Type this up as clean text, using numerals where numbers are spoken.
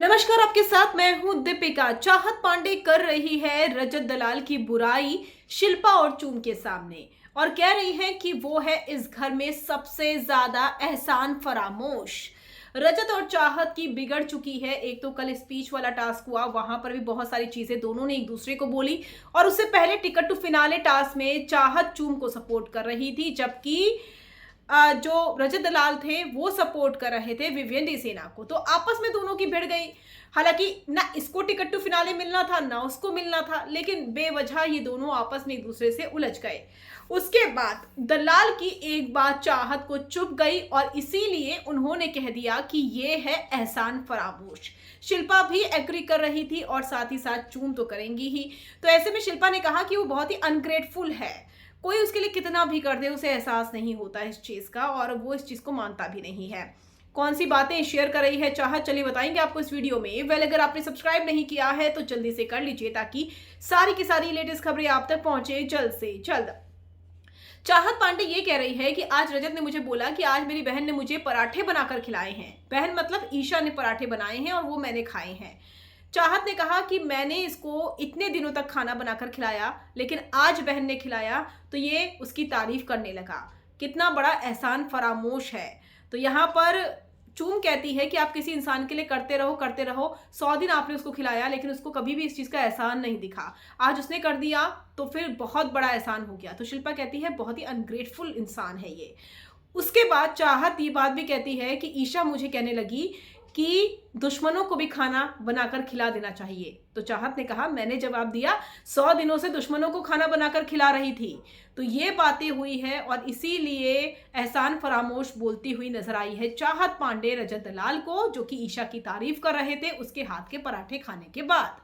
नमस्कार, आपके साथ मैं हूं दीपिका। चाहत पांडे कर रही है रजत दलाल की बुराई शिल्पा और चूम के सामने और कह रही है कि वो है इस घर में सबसे ज्यादा एहसान फरामोश। रजत और चाहत की बिगड़ चुकी है। एक तो कल स्पीच वाला टास्क हुआ, वहां पर भी बहुत सारी चीजें दोनों ने एक दूसरे को बोली और उससे पहले टिकट टू फिनाले टास्क में चाहत चूम को सपोर्ट कर रही थी, जबकि जो रजत दलाल थे वो सपोर्ट कर रहे थे विवियन डी सेना को। तो आपस में दोनों की भिड़ गई। हालांकि ना इसको टिकट टू फिनाले मिलना था ना उसको मिलना था, लेकिन बेवजह ये दोनों आपस में एक दूसरे से उलझ गए। उसके बाद दलाल की एक बात चाहत को चुभ गई और इसीलिए उन्होंने कह दिया कि ये है एहसान फरामोश। शिल्पा भी एग्री कर रही थी और साथ ही साथ चूम तो करेंगी ही। तो ऐसे में शिल्पा ने कहा कि वो बहुत ही अनग्रेटफुल है, कोई उसके लिए कितना भी कर दे उसे एहसास नहीं होता इस चीज का और वो इस चीज को मानता भी नहीं है। कौन सी बातें शेयर कर रही है चाहत, चलिए बताएंगे आपको इस वीडियो में। वेल, अगर आपने सब्सक्राइब नहीं किया है तो जल्दी से कर लीजिए ताकि सारी की सारी लेटेस्ट खबरें आप तक पहुंचे जल्द से जल्द। चाहत पांडे ये कह रही है कि आज रजत ने मुझे बोला कि आज मेरी बहन ने मुझे पराठे बनाकर खिलाए हैं। बहन मतलब ईशा ने पराठे बनाए हैं और वो मैंने खाए हैं। चाहत ने कहा कि मैंने इसको इतने दिनों तक खाना बनाकर खिलाया, लेकिन आज बहन ने खिलाया तो ये उसकी तारीफ करने लगा। कितना बड़ा एहसान फरामोश है। तो यहाँ पर चूम कहती है कि आप किसी इंसान के लिए करते रहो 100 दिन आपने उसको खिलाया, लेकिन उसको कभी भी इस चीज का एहसान नहीं दिखा। आज उसने कर दिया तो फिर बहुत बड़ा एहसान हो गया। तो शिल्पा कहती है बहुत ही अनग्रेटफुल इंसान है ये। उसके बाद चाहत ये बात भी कहती है कि ईशा मुझे कहने लगी कि दुश्मनों को भी खाना बनाकर खिला देना चाहिए। तो चाहत ने कहा, मैंने जवाब दिया 100 दिनों से दुश्मनों को खाना बनाकर खिला रही थी। तो ये बातें हुई है और इसीलिए एहसान फरामोश बोलती हुई नजर आई है चाहत पांडे रजत दलाल को, जो कि ईशा की तारीफ कर रहे थे उसके हाथ के पराठे खाने के बाद।